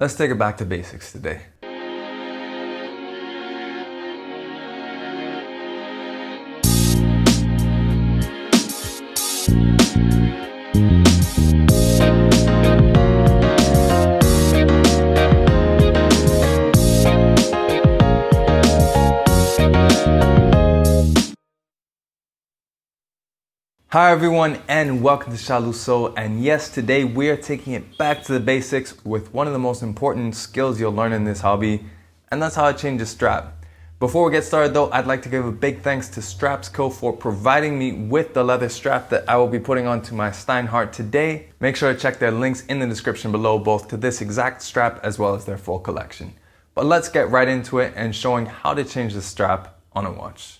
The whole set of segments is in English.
let's take it back to basics today. Hi everyone and welcome to Shaluso, and yes, today we are taking it back to the basics with one of the most important skills you'll learn in this hobby, and that's how to change a strap. Before we get started though, I'd like to give a big thanks to Strapsco for providing me with the leather strap that I will be putting onto my Steinhart today. Make sure to check their links in the description below, both to this exact strap as well as their full collection. But let's get right into it and showing how to change the strap on a watch.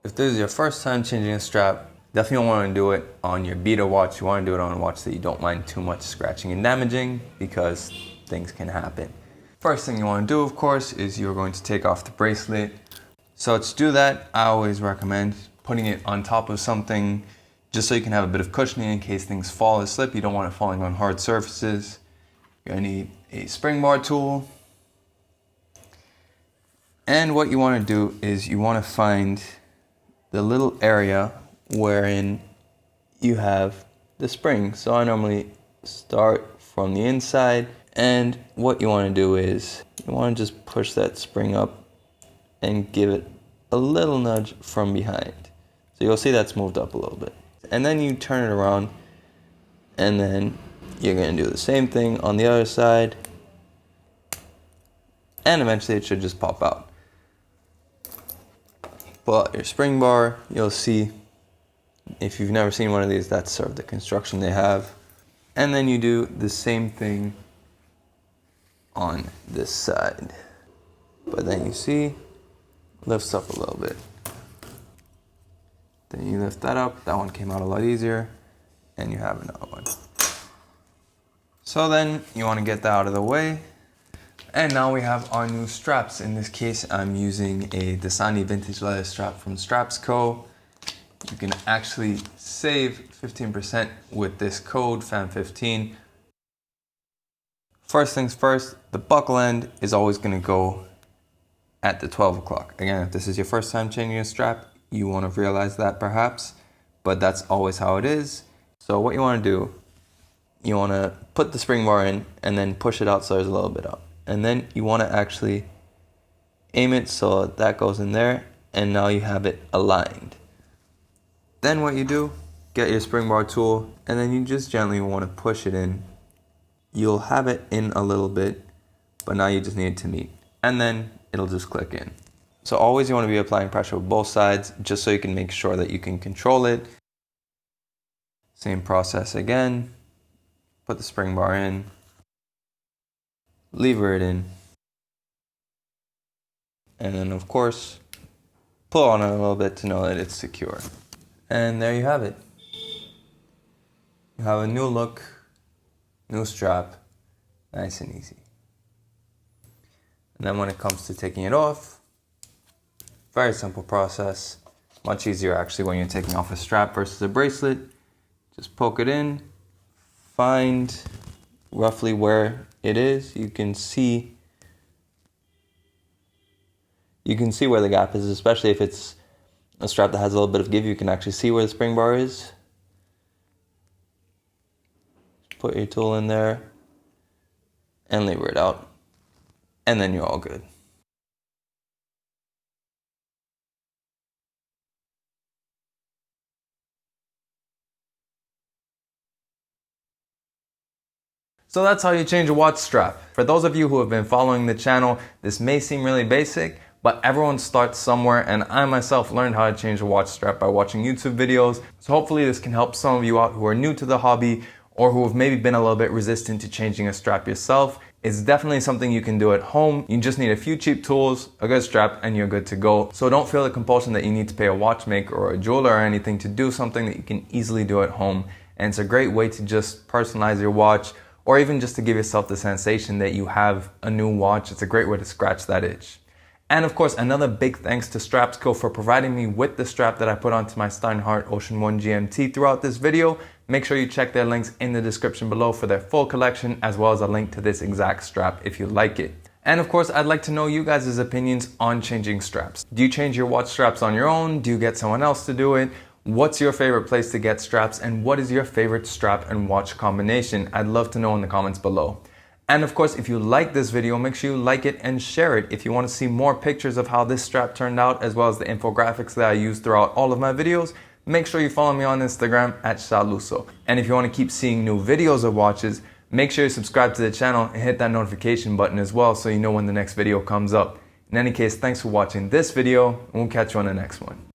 If this is your first time changing a strap, definitely don't want to do it on your beater watch. You want to do it on a watch that you don't mind too much scratching and damaging, because things can happen. First thing you want to do, of course, is you're going to take off the bracelet. So to do that, I always recommend putting it on top of something just so you can have a bit of cushioning in case things fall or slip. You don't want it falling on hard surfaces. You're going to need a spring bar tool. And what you want to do is you want to find the little area wherein you have the spring. So I normally start from the inside, and what you want to do is you want to just push that spring up and give it a little nudge from behind. So you'll see that's moved up a little bit. And then you turn it around, and then you're going to do the same thing on the other side, and eventually it should just pop out. Pull out your spring bar. You'll see, if you've never seen one of these, that's sort of the construction they have. And then you do the same thing on this side. But then you see, lifts up a little bit. Then you lift that up. That one came out a lot easier. And you have another one. So then you want to get that out of the way. And now we have our new straps. In this case, I'm using a Dasani vintage leather strap from Strapsco. You can actually save 15% with this code, FAM15. First things first, the buckle end is always going to go at the 12 o'clock. Again, if this is your first time changing a strap, you want to realize that perhaps, but that's always how it is. So what you want to do, you want to put the spring bar in and then push it out so there's a little bit up. And then you want to actually aim it so that goes in there, and now you have it aligned. Then what you do, get your spring bar tool, and then you just gently want to push it in. You'll have it in a little bit, but now you just need it to meet. And then it'll just click in. So always you want to be applying pressure with both sides, just so you can make sure that you can control it. Same process again. Put the spring bar in. Lever it in. And then of course, pull on it a little bit to know that it's secure. And there you have it. You have a new look, new strap, nice and easy. And then when it comes to taking it off, very simple process. Much easier actually when you're taking off a strap versus a bracelet. Just poke it in, find roughly where it is. You can see where the gap is, especially if it's a strap that has a little bit of give. You can actually see where the spring bar is. Put your tool in there and lever it out, and then you're all good. So that's how you change a watch strap. For those of you who have been following the channel, this may seem really basic, but everyone starts somewhere, and I myself learned how to change a watch strap by watching YouTube videos. So hopefully this can help some of you out who are new to the hobby or who have maybe been a little bit resistant to changing a strap yourself. It's definitely something you can do at home. You just need a few cheap tools, a good strap, and you're good to go. So don't feel the compulsion that you need to pay a watchmaker or a jeweler or anything to do something that you can easily do at home. And it's a great way to just personalize your watch, or even just to give yourself the sensation that you have a new watch. It's a great way to scratch that itch. And of course, another big thanks to Strapsco for providing me with the strap that I put onto my Steinhart Ocean 1 GMT throughout this video. make sure you check their links in the description below for their full collection, as well as a link to this exact strap if you like it. And of course, I'd like to know you guys' opinions on changing straps. Do you change your watch straps on your own? Do you get someone else to do it? What's your favorite place to get straps, and what is your favorite strap and watch combination? I'd love to know in the comments below. And of course, if you like this video, make sure you like it and share it. If you want to see more pictures of how this strap turned out, as well as the infographics that I use throughout all of my videos, make sure you follow me on Instagram at Shaluso. And if you want to keep seeing new videos of watches, make sure you subscribe to the channel and hit that notification button as well so you know when the next video comes up. In any case, thanks for watching this video, and we'll catch you on the next one.